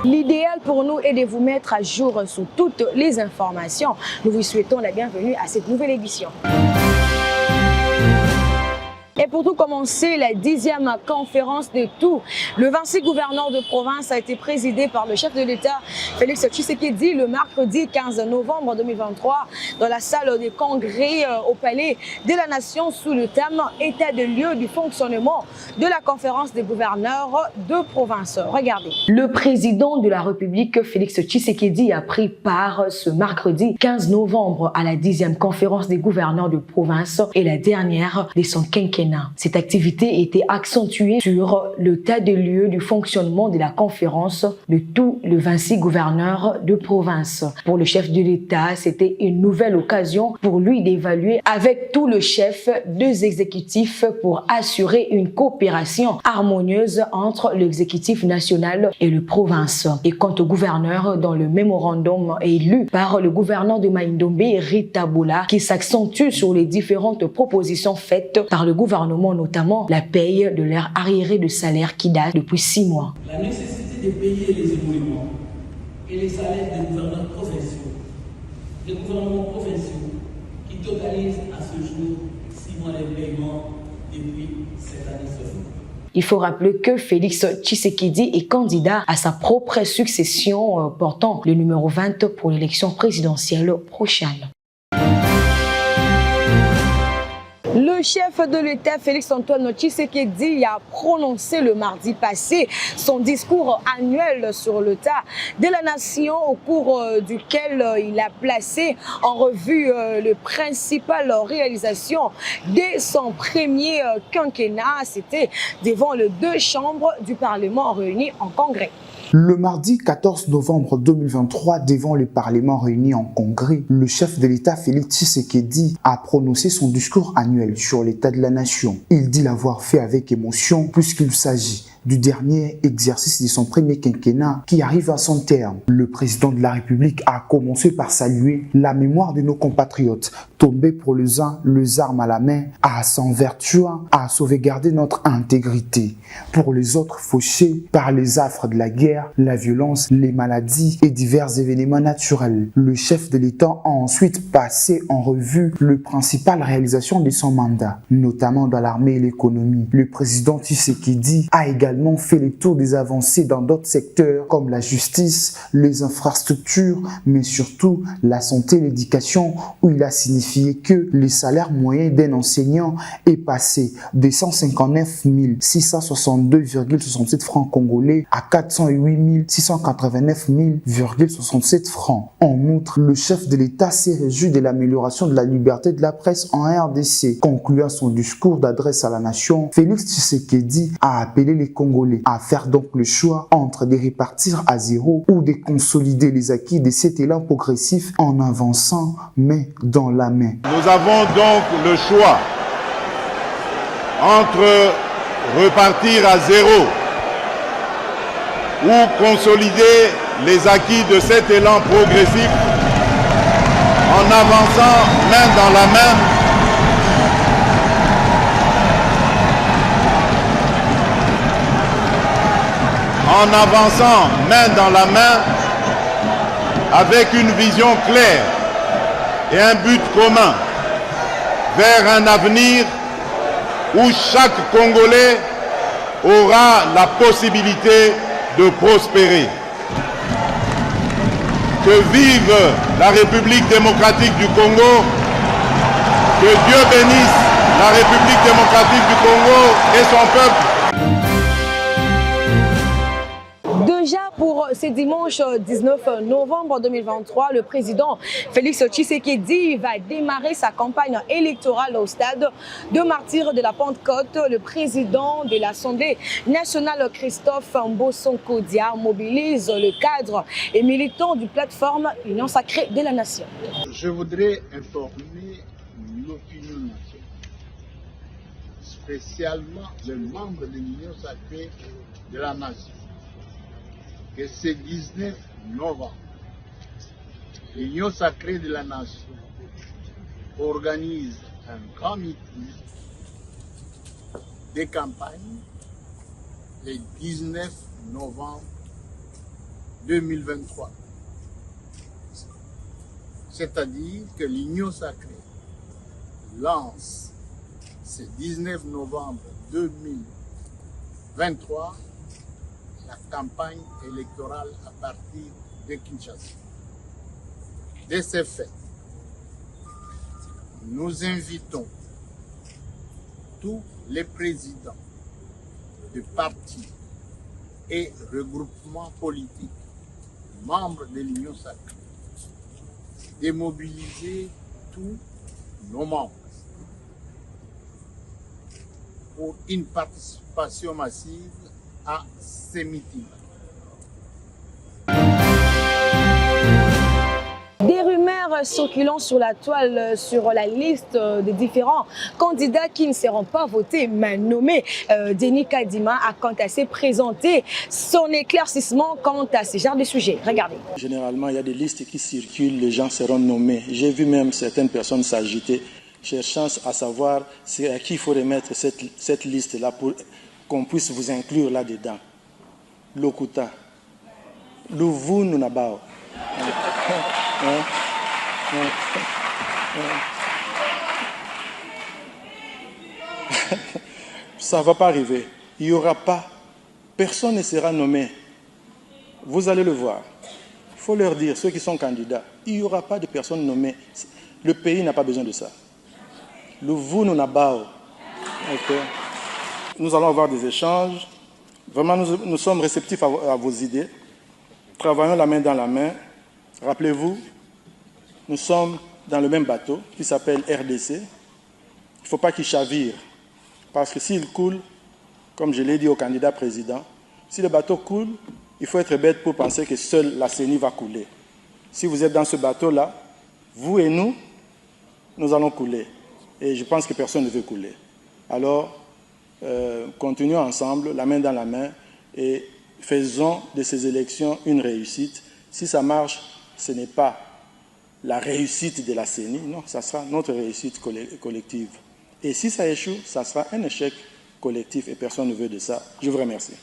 L'idéal pour nous est de vous mettre à jour sur toutes les informations. Nous vous souhaitons la bienvenue à cette nouvelle édition. Et pour tout commencer, la 10e conférence de tout, le 26 gouverneur de province a été présidé par le chef de l'État, Félix Tshisekedi, le mercredi 15 novembre 2023, dans la salle des congrès au Palais de la Nation sous le thème « État de lieu du fonctionnement de la conférence des gouverneurs de province ». Regardez. Le président de la République, Félix Tshisekedi, a pris part ce mercredi 15 novembre à la 10e conférence des gouverneurs de province et la dernière de son quinquennat. Cette activité était accentuée sur l'état des lieux du fonctionnement de la conférence de tous les 26 gouverneurs de province. Pour le chef de l'État, c'était une nouvelle occasion pour lui d'évaluer avec tout le chef deux exécutifs pour assurer une coopération harmonieuse entre l'exécutif national et le province. Et quant au gouverneur, dans le mémorandum élu par le gouverneur de Maïndombe, Rita Bola, qui s'accentue sur les différentes propositions faites par le gouvernement, notamment la paye de leur arriéré de salaire qui date depuis 6 mois. La nécessité de payer les émoluments et les salaires des gouverneurs provinciaux. Les gouvernements provinciaux qui totalisent à ce jour 6 mois de paiement depuis cette année seulement. Il faut rappeler que Félix Tshisekedi est candidat à sa propre succession portant le numéro 20 pour l'élection présidentielle prochaine. Le chef de l'État, Félix-Antoine Tshisekedi, a prononcé le mardi passé son discours annuel sur l'état de la nation au cours duquel il a placé en revue les principales réalisations de son premier quinquennat. C'était devant les 2 chambres du Parlement réunies en congrès. Le mardi 14 novembre 2023, devant le Parlement réuni en congrès, le chef de l'État Félix Tshisekedi a prononcé son discours annuel sur l'état de la nation. Il dit l'avoir fait avec émotion puisqu'il s'agit du dernier exercice de son premier quinquennat qui arrive à son terme. Le président de la République a commencé par saluer la mémoire de nos compatriotes tombés pour les uns les armes à la main, à s'en vertuer, à sauvegarder notre intégrité. Pour les autres fauchés par les affres de la guerre, la violence, les maladies et divers événements naturels. Le chef de l'État a ensuite passé en revue les principales réalisations de son mandat, notamment dans l'armée et l'économie. Le président Tshisekedi a également fait le tour des avancées dans d'autres secteurs comme la justice, les infrastructures, mais surtout la santé et l'éducation, où il a signifié que le salaire moyen d'un enseignant est passé de 159 662,67 francs congolais à 408 689,67 francs. En outre, le chef de l'État s'est réjoui de l'amélioration de la liberté de la presse en RDC. Concluant son discours d'adresse à la nation, Félix Tshisekedi a appelé les Congolais à faire donc le choix entre de répartir à zéro ou de consolider les acquis de cet élan progressif en avançant main dans la main. Nous avons donc le choix entre repartir à zéro ou consolider les acquis de cet élan progressif en avançant main dans la main avec une vision claire et un but commun vers un avenir où chaque Congolais aura la possibilité de prospérer. Que vive la République démocratique du Congo, que Dieu bénisse la République démocratique du Congo et son peuple. Déjà pour ce dimanche 19 novembre 2023, le président Félix Tshisekedi va démarrer sa campagne électorale au stade de Martyrs de la Pentecôte. Le président de l'Assemblée nationale, Christophe Mbossonkodia, mobilise le cadre et militant du plateforme Union sacrée de la nation. Je voudrais informer l'opinion nationale, spécialement les membres de l'Union sacrée de la nation, que ce 19 novembre, l'Union sacrée de la nation organise un grand meeting de campagne le 19 novembre 2023. C'est-à-dire que l'Union sacrée lance ce 19 novembre 2023 la campagne électorale à partir de Kinshasa. De ce fait, nous invitons tous les présidents de partis et regroupements politiques membres de l'Union sacrée de mobiliser tous nos membres pour une participation massive à ces meetings. Des rumeurs circulant sur la toile sur la liste des différents candidats qui ne seront pas votés mais nommés. Denis Kadima a quant à ses présenté son éclaircissement quant à ce genre de sujet. Regardez. Généralement, il y a des listes qui circulent, les gens seront nommés. J'ai vu même certaines personnes s'agiter, cherchant à savoir à qui il faut remettre cette liste-là pour qu'on puisse vous inclure là-dedans. Lokuta. Louvu Nunabao. Ça ne va pas arriver. Il n'y aura pas. Personne ne sera nommé. Vous allez le voir. Il faut leur dire, ceux qui sont candidats, il n'y aura pas de personnes nommées. Le pays n'a pas besoin de ça. Le vous nous n'abao. Okay. Nous allons avoir des échanges. Vraiment, nous sommes réceptifs à vos idées. Travaillons la main dans la main. Rappelez-vous, nous sommes dans le même bateau qui s'appelle RDC. Il ne faut pas qu'il chavire. Parce que s'il coule, comme je l'ai dit au candidat président, si le bateau coule, il faut être bête pour penser que seule la CENI va couler. Si vous êtes dans ce bateau-là, vous et nous, nous allons couler. Et je pense que personne ne veut couler. Alors, continuons ensemble, la main dans la main, et faisons de ces élections une réussite. Si ça marche, ce n'est pas la réussite de la CENI, non, ça sera notre réussite collective. Et si ça échoue, ça sera un échec collectif et personne ne veut de ça. Je vous remercie.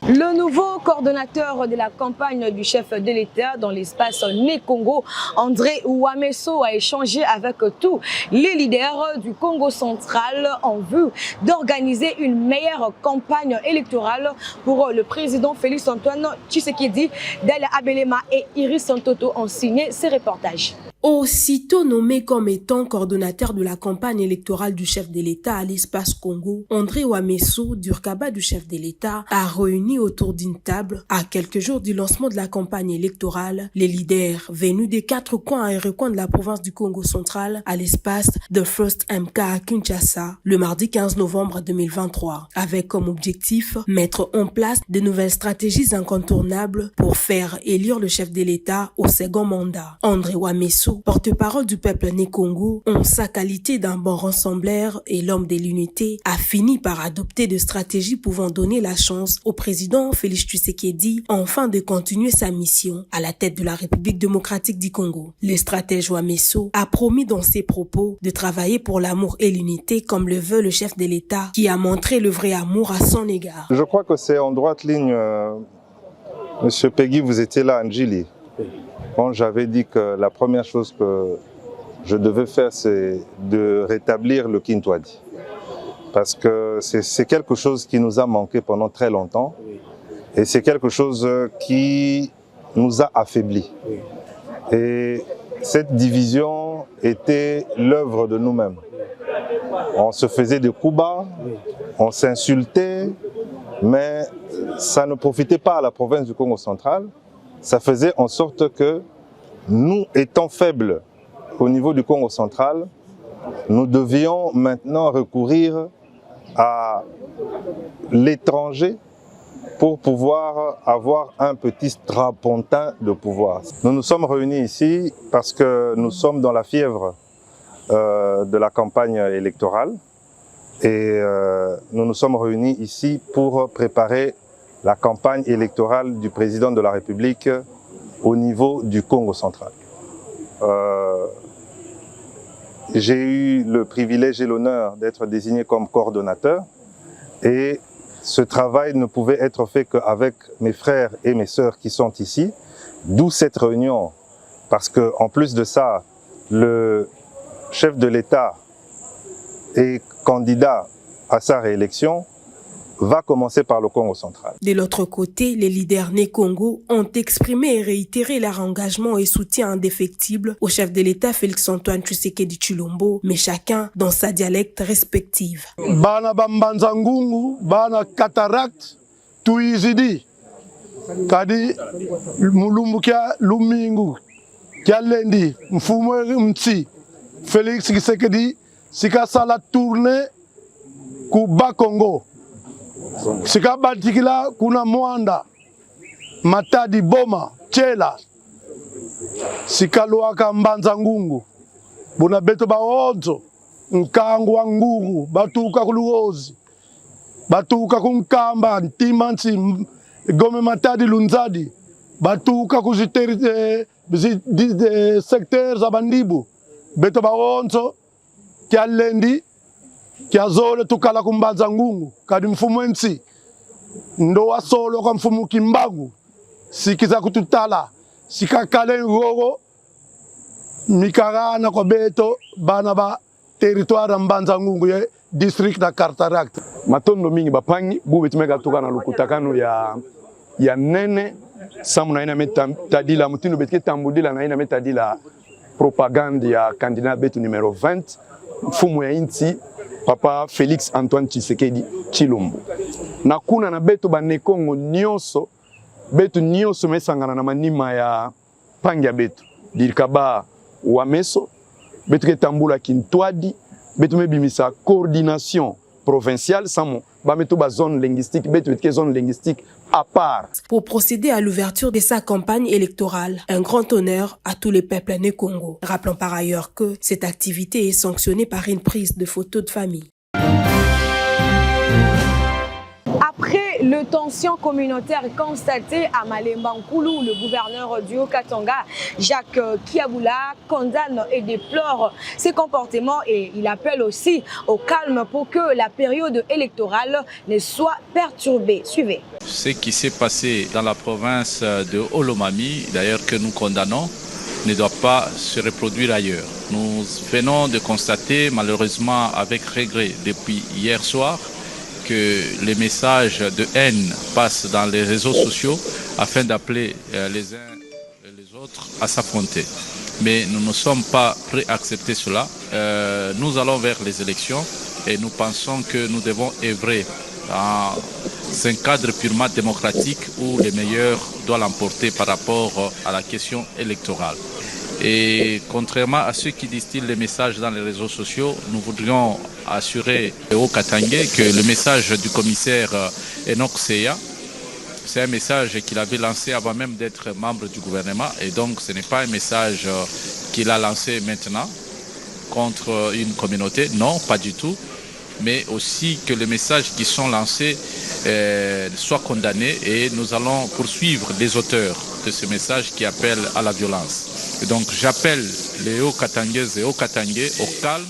Le nouveau coordonnateur de la campagne du chef de l'État dans l'espace Né Congo, André Ouamesso, a échangé avec tous les leaders du Congo central en vue d'organiser une meilleure campagne électorale pour le président Félix Antoine Tshisekedi. Dele Abelema et Iris Santoto ont signé ces reportages. Aussitôt nommé comme étant coordonnateur de la campagne électorale du chef de l'État à l'espace Congo, André Ouamesso, Durkaba du chef de l'État, a réuni autour d'une table, à quelques jours du lancement de la campagne électorale, les leaders venus des 4 coins et recoins de la province du Congo central à l'espace de First MK à Kinshasa, le mardi 15 novembre 2023, avec comme objectif mettre en place de nouvelles stratégies incontournables pour faire élire le chef de l'État au second mandat. André Ouamesso, porte-parole du peuple né Congo, en sa qualité d'un bon rassembleur et l'homme de l'unité, a fini par adopter des stratégies pouvant donner la chance au président Félix Tshisekedi enfin de continuer sa mission à la tête de la République démocratique du Congo. Le stratège Ouamesso a promis dans ses propos de travailler pour l'amour et l'unité comme le veut le chef de l'État qui a montré le vrai amour à son égard. Je crois que c'est en droite ligne, Monsieur Peggy, vous étiez là, Njili. Bon, j'avais dit que la première chose que je devais faire, c'est de rétablir le Kintwadi. Parce que c'est quelque chose qui nous a manqué pendant très longtemps. Et c'est quelque chose qui nous a affaiblis. Et cette division était l'œuvre de nous-mêmes. On se faisait des coups bas, on s'insultait, mais ça ne profitait pas à la province du Congo central. Ça faisait en sorte que nous, étant faibles au niveau du Congo central, nous devions maintenant recourir à l'étranger pour pouvoir avoir un petit strapontin de pouvoir. Nous nous sommes réunis ici parce que nous sommes dans la fièvre de la campagne électorale et nous nous sommes réunis ici pour préparer la campagne électorale du président de la République au niveau du Congo central. J'ai eu le privilège et l'honneur d'être désigné comme coordonnateur et ce travail ne pouvait être fait qu'avec mes frères et mes sœurs qui sont ici, d'où cette réunion. Parce qu'en plus de ça, le chef de l'État est candidat à sa réélection, va commencer par le Congo central. De l'autre côté, les leaders nés Congo ont exprimé et réitéré leur engagement et soutien indéfectible au chef de l'État Félix-Antoine Tshisekedi Tshilombo, mais chacun dans sa dialecte respective. Bana bambanza ngungu, bana cataracte, tuizidi, kadi mulumbu kia lumingu, kia lendi, mfumo mti, Félix Tshisekedi, sika sala tournée ku Bakongo. Sika batikila kuna Mwanda, Matadi Boma, Chela, sika luaka mbanza ngungu, buna beto baonzo, nkangu wa ngungu, batuka kuluozi, batuka kunkamba, ntimansi, gome Matadi Lunzadi, batuka kuziteri secteur za bandibu, beto baonzo, kia lendi, kia zole tukala kumbanza ngungu, kadi mfumu ensi, ndo wa solo kwa mfumu kimbangu, sikiza kututala, sika kale ngogo, mikarana kwa beto, bana ba territoire mbanza ngungu ye district na Cartaract. Matondo mingi bapangi, bube tumeka tuka na lukutakano ya nene, samu na ina metadila, mutino betike tambudila na ina metadila propagande ya candidat betu numéro 20, mfumu ya inti, Papa Félix Antoine Tshisekedi Tshilombo. Na kuna na beto bane Kongo nyonso, beto nyonso mesangana na manima ya pangia beto. Dirikaba Wameso, beto ketambula Kintwadi, beto mebimisa coordination provinciale, samo bameto ba zone linguistique, beto betike zone linguistique à part. Pour procéder à l'ouverture de sa campagne électorale, un grand honneur à tous les peuples nés Congo. Rappelons par ailleurs que cette activité est sanctionnée par une prise de photos de famille. Après le tension communautaire constatée à Malemba Nkulu, le gouverneur du Haut-Katanga, Jacques Kiaboula, condamne et déplore ces comportements et il appelle aussi au calme pour que la période électorale ne soit perturbée. Suivez. Ce qui s'est passé dans la province de Olomami, d'ailleurs que nous condamnons, ne doit pas se reproduire ailleurs. Nous venons de constater, malheureusement avec regret depuis hier soir, que les messages de haine passent dans les réseaux sociaux afin d'appeler les uns et les autres à s'affronter. Mais nous ne sommes pas prêts à accepter cela. Nous allons vers les élections et nous pensons que nous devons œuvrer dans un cadre purement démocratique où les meilleurs doivent l'emporter par rapport à la question électorale. Et contrairement à ceux qui distillent les messages dans les réseaux sociaux, nous voudrions assurer au Katangé que le message du commissaire Enoch Seya, c'est un message qu'il avait lancé avant même d'être membre du gouvernement et donc ce n'est pas un message qu'il a lancé maintenant contre une communauté, non, pas du tout, mais aussi que les messages qui sont lancés soient condamnés et nous allons poursuivre les auteurs de ce message qui appellent à la violence. Et donc j'appelle les Hauts-Katangaises et Hauts-Katangais au calme.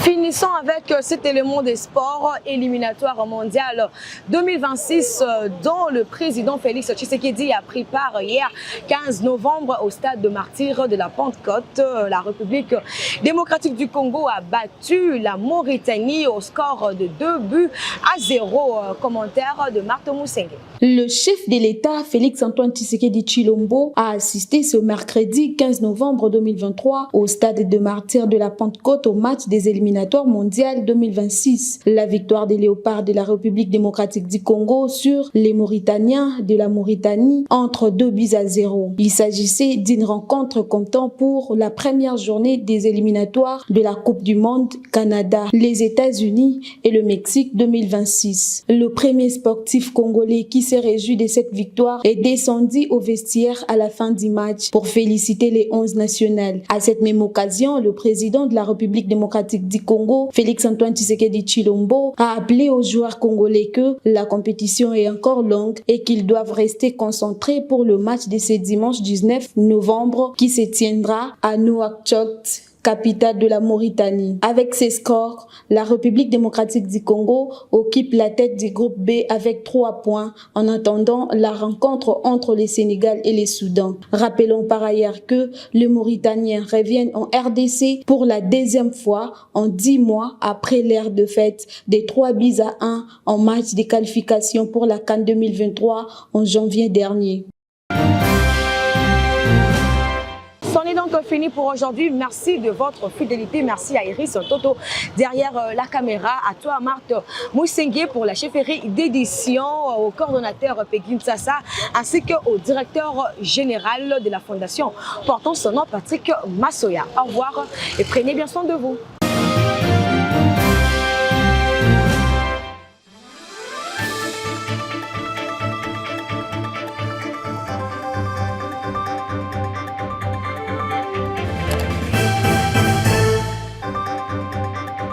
Finissons avec cet élément des sports éliminatoire mondial 2026 dont le président Félix Tshisekedi a pris part hier 15 novembre au stade de Martyrs de la Pentecôte. La République démocratique du Congo a battu la Mauritanie au score de 2-0. Commentaire de Marthe Moussenge. Le chef de l'État, Félix-Antoine Tshisekedi Tshilombo, a assisté ce mercredi 15 novembre 2023 au stade de Martyrs de la Pentecôte au match des éliminatoires mondial 2026. La victoire des Léopards de la République démocratique du Congo sur les Mauritaniens de la Mauritanie entre 2-0. Il s'agissait d'une rencontre comptant pour la première journée des éliminatoires de la Coupe du Monde Canada, les États-Unis et le Mexique 2026. Le premier sportif congolais qui s'est réjoui de cette victoire est descendu au vestiaire à la fin du match pour féliciter les 11 nationales. À cette même occasion, le président de la République démocratique du Congo, Félix-Antoine Tshisekedi Tshilombo, a appelé aux joueurs congolais que la compétition est encore longue et qu'ils doivent rester concentrés pour le match de ce dimanche 19 novembre qui se tiendra à Nouakchott, capitale de la Mauritanie. Avec ces scores, la République démocratique du Congo occupe la tête du groupe B avec 3 points en attendant la rencontre entre le Sénégal et le Soudan. Rappelons par ailleurs que les Mauritaniens reviennent en RDC pour la 2e fois en 10 mois après l'ère de fête des 3-1 en match de qualification pour la CAN 2023 en janvier dernier. C'en est donc fini pour aujourd'hui. Merci de votre fidélité. Merci à Iris Toto derrière la caméra. À toi, Marthe Moussengue pour la chefferie d'édition, au coordonnateur Peggy Msassa, ainsi qu'au directeur général de la fondation portant son nom, Patrick Massoya. Au revoir et prenez bien soin de vous.